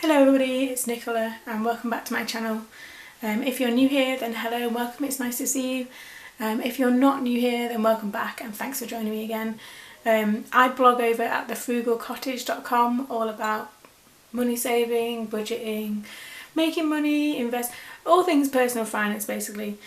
Hello everybody, it's Nicola and welcome back to my channel. If you're new here then hello and welcome, it's nice to see you. If you're not new here then welcome back and thanks for joining me again. I blog over at thefrugalcottage.com all about money saving, budgeting, making money, invest, all things personal finance basically.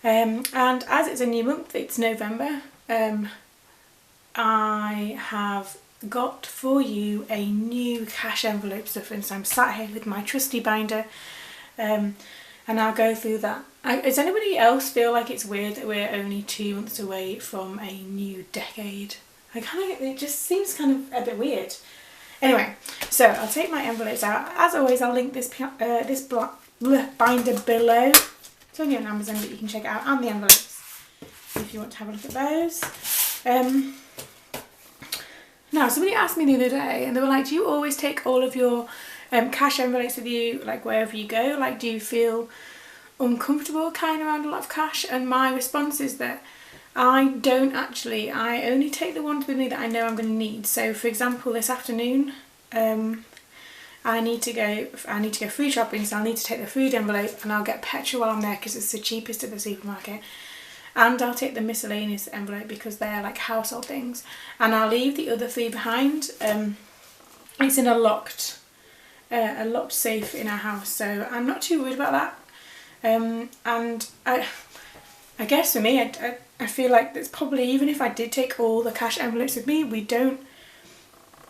And as it's a new month, it's November, I have got for you a new cash envelope stuffing. So I'm sat here with my trusty binder and I'll go through that. Does anybody else feel like it's weird that we're only 2 months away from a new decade? It just seems kind of a bit weird. Anyway, so I'll take my envelopes out. As always, I'll link this binder below. It's only on Amazon, but you can check it out, and the envelopes if you want to have a look at those. Now, somebody asked me the other day and they were like, do you always take all of your cash envelopes with you, like wherever you go? Like, do you feel uncomfortable carrying around a lot of cash? And my response is that I don't actually. I only take the ones with me that I know I'm going to need. So, for example, this afternoon, I need to go food shopping, so I'll need to take the food envelope and I'll get petrol while I'm there because it's the cheapest at the supermarket. And I'll take the miscellaneous envelope because they're like household things. And I'll leave the other 3 behind. It's in a locked safe in our house, so I'm not too worried about that. And I guess for me, I feel like that's probably, even if I did take all the cash envelopes with me, we don't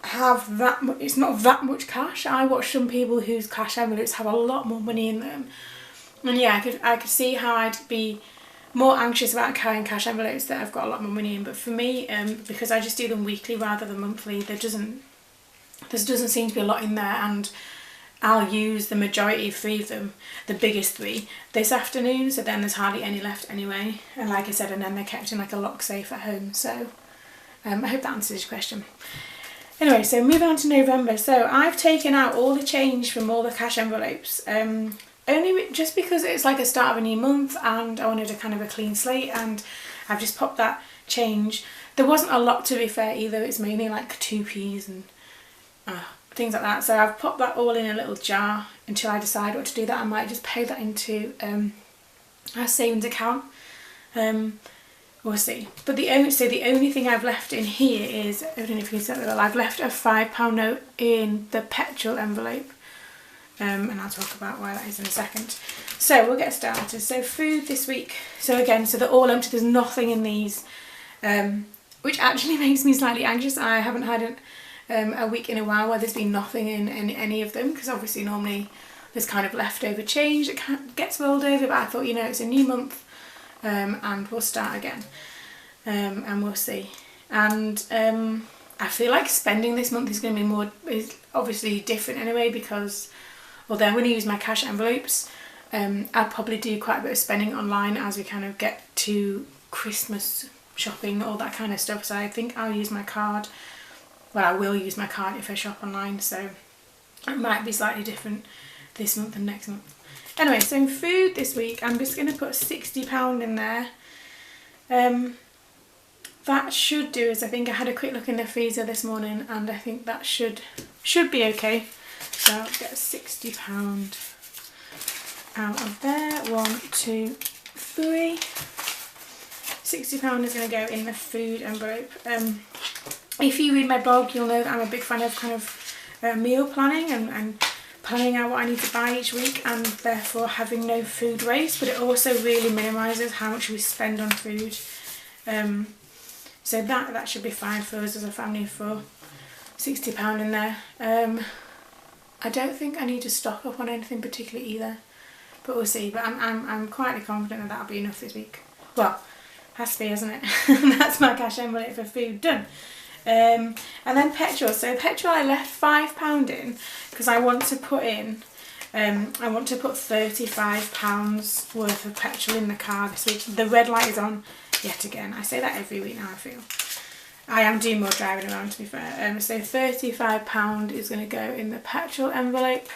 have that much, it's not that much cash. I watch some people whose cash envelopes have a lot more money in them. And yeah, I could see how I'd be more anxious about carrying cash envelopes that I've got a lot more money in. But for me, because I just do them weekly rather than monthly, there doesn't seem to be a lot in there, and I'll use the majority of 3 of them, the biggest 3, this afternoon, so then there's hardly any left anyway. And like I said, and then they're kept in like a lock safe at home. So I hope that answers your question. Anyway, so moving on to November. So I've taken out all the change from all the cash envelopes. Only just because it's like a start of a new month and I wanted a kind of a clean slate, and I've just popped that change. There wasn't a lot, to be fair, either. It's mainly like 2p's and things like that. So I've popped that all in a little jar until I decide what to do with that. I might just pay that into our savings account. We'll see. But the only thing I've left in here is, I don't know if you can see that, I've left a £5 note in the petrol envelope. And I'll talk about why that is in a second. So we'll get started. So food this week. So again, so they're all empty. There's nothing in these, which actually makes me slightly anxious. I haven't had a week in a while where there's been nothing in any of them, because obviously normally there's kind of leftover change that gets rolled over. But I thought, you know, it's a new month, and we'll start again, and we'll see. And I feel like spending this month is obviously different anyway, because although I'm going to use my cash envelopes, I'll probably do quite a bit of spending online as we kind of get to Christmas shopping, all that kind of stuff. So I think I'll use my card. Well, I will use my card if I shop online, so it might be slightly different this month and next month. Anyway, so in food this week, I'm just going to put £60 in there. That should do us. I think I had a quick look in the freezer this morning and I think that should be okay. So I'll get £60 out of there. 1, 2, 3. £60 is going to go in the food envelope. If you read my blog, you'll know that I'm a big fan of kind of meal planning and planning out what I need to buy each week, and therefore having no food waste, but it also really minimises how much we spend on food. So that should be fine for us as a family for £60 in there. I don't think I need to stock up on anything particularly either, but we'll see. But I'm quietly confident that that'll be enough this week. Well, has to be, hasn't it? That's my cash envelope for food done. And then petrol. So petrol I left £5 in because I want to put in, I want to put £35 worth of petrol in the car this week. The red light is on yet again. I say that every week now, I feel. I am doing more driving around, to be fair. So £35 is going to go in the petrol envelope.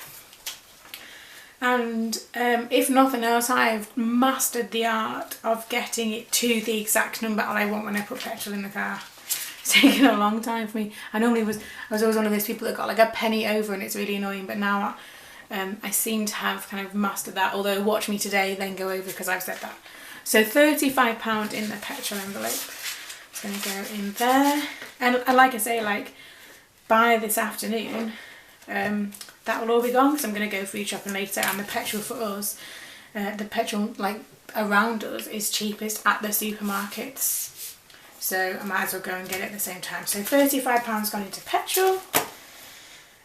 And if nothing else, I've mastered the art of getting it to the exact number I want when I put petrol in the car. It's taken a long time for me. I was always one of those people that got like a penny over and it's really annoying, but now I seem to have kind of mastered that, although watch me today then go over because I've said that. So £35 in the petrol envelope. It's going to go in there. And like I say, like by this afternoon, that will all be gone because I'm going to go food shopping later, and the petrol for us, the petrol like around us is cheapest at the supermarkets. So I might as well go and get it at the same time. So £35 gone into petrol.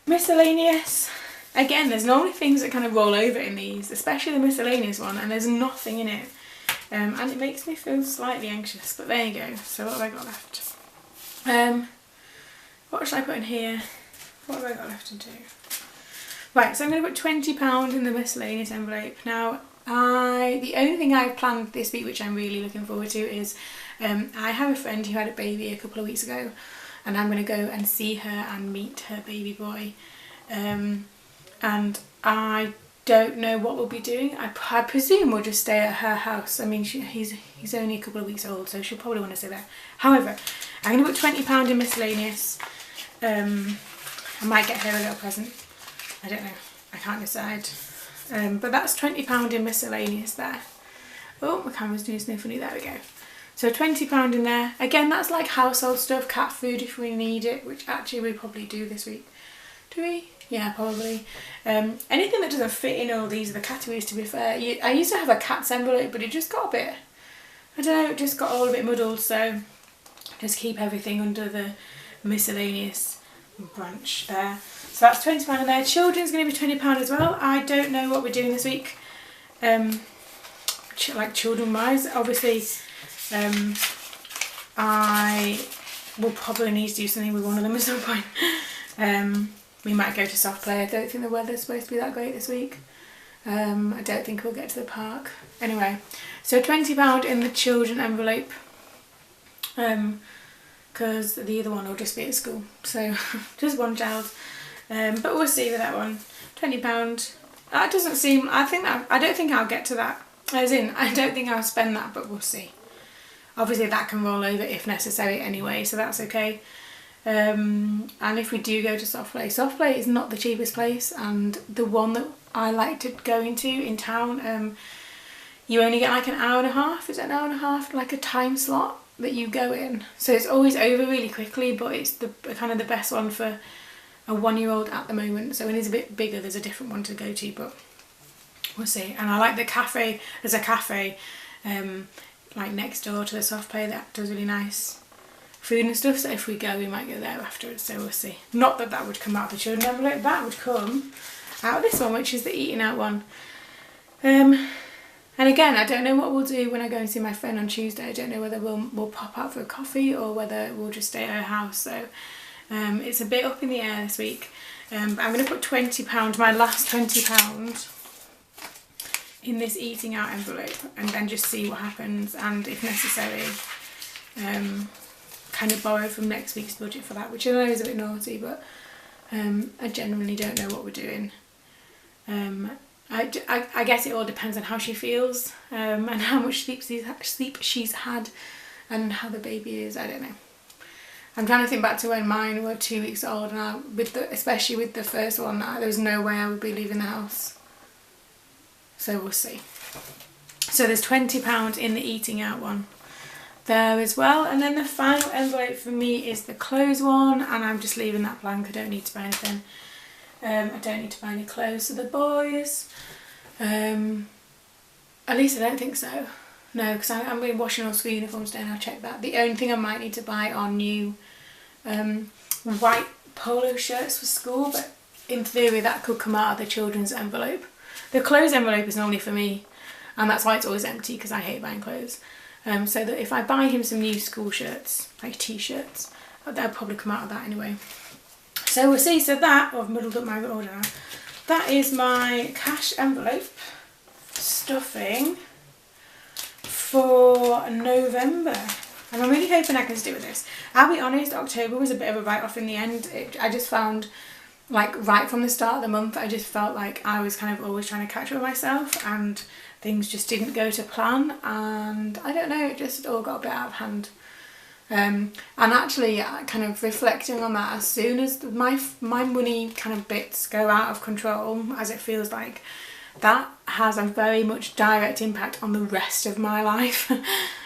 Miscellaneous. Again, there's normally things that kind of roll over in these, especially the miscellaneous one, and there's nothing in it. And it makes me feel slightly anxious, but there you go. So what have I got left? What should I put in here? What have I got left to do? Right, so I'm going to put £20 in the miscellaneous envelope. Now, the only thing I've planned this week, which I'm really looking forward to, is I have a friend who had a baby a couple of weeks ago, and I'm going to go and see her and meet her baby boy. And I don't know what we'll be doing. I presume we'll just stay at her house. I mean, he's only a couple of weeks old, so she'll probably want to stay there. However, I'm going to put £20 in miscellaneous. I might get her a little present. I don't know. I can't decide. But that's £20 in miscellaneous there. Oh, my camera's doing something funny. There we go. So £20 in there. Again, that's like household stuff, cat food if we need it, which actually we probably do this week. Do we? Yeah, probably. Anything that doesn't fit in all these are the categories, to be fair. I used to have a cat's envelope, but it just got a bit, I don't know, it just got all a bit muddled, so just keep everything under the miscellaneous branch there. So that's £20 in there. Children's going to be £20 as well. I don't know what we're doing this week, like children wise. Obviously, I will probably need to do something with one of them at some point. We might go to soft play. I don't think the weather's supposed to be that great this week. I don't think we'll get to the park. Anyway, so £20 in the children envelope, because the other one will just be at school. So just one child. But we'll see with that one. £20. That doesn't seem, I don't think I'll get to that. As in, I don't think I'll spend that, but we'll see. Obviously that can roll over if necessary anyway, so that's okay. And if we do go to soft play is not the cheapest place, and the one that I like to go into in town, you only get like an hour and a half, is it an hour and a half, like a time slot that you go in, so it's always over really quickly, but it's the kind of the best one for a 1-year-old at the moment. So when it's a bit bigger there's a different one to go to, but we'll see. And I like the cafe, there's a cafe like next door to the soft play that does really nice food and stuff, so if we go we might go there afterwards, so we'll see. Not that that would come out of the children envelope, that would come out of this one, which is the eating out one. And again, I don't know what we'll do when I go and see my friend on Tuesday. I don't know whether we'll pop out for a coffee or whether we'll just stay at her house, so it's a bit up in the air this week. But I'm going to put £20, my last £20 in this eating out envelope, and then just see what happens, and if necessary kind of borrow from next week's budget for that, which I know is a bit naughty, but I genuinely don't know what we're doing. I guess it all depends on how she feels, and how much sleep she's had and how the baby is. I don't know. I'm trying to think back to when mine were 2 weeks old, and especially with the first one, there was no way I would be leaving the house. So we'll see. So there's £20 in the eating out one there as well, and then the final envelope for me is the clothes one, and I'm just leaving that blank. I don't need to buy anything. I don't need to buy any clothes for the boys. At least I don't think so. No, because I'm going to be washing all school uniforms today, and I'll check that. The only thing I might need to buy are new white polo shirts for school, but in theory that could come out of the children's envelope. The clothes envelope is normally for me, and that's why it's always empty, because I hate buying clothes. So that if I buy him some new school shirts, like t-shirts, they'll probably come out of that anyway. So we'll see. So that, I've muddled up my order now. That is my cash envelope stuffing for November. And I'm really hoping I can stick with this. I'll be honest, October was a bit of a write-off in the end. I just found, like, right from the start of the month, I just felt like I was kind of always trying to catch up with myself, and things just didn't go to plan, and I don't know, it just all got a bit out of hand. And actually, kind of reflecting on that, as soon as my money kind of bits go out of control, as it feels like, that has a very much direct impact on the rest of my life.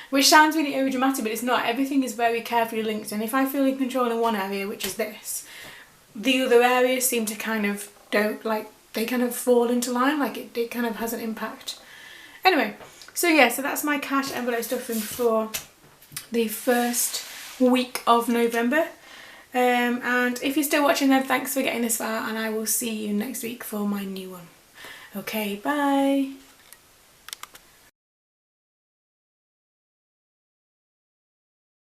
Which sounds really overdramatic, but it's not. Everything is very carefully linked, and if I feel in control in one area, which is this, the other areas seem to kind of they kind of fall into line, like it kind of has an impact. Anyway, so yeah, so that's my cash envelope stuffing for the first week of November. And if you're still watching, then thanks for getting this far, and I will see you next week for my new one. Okay, bye.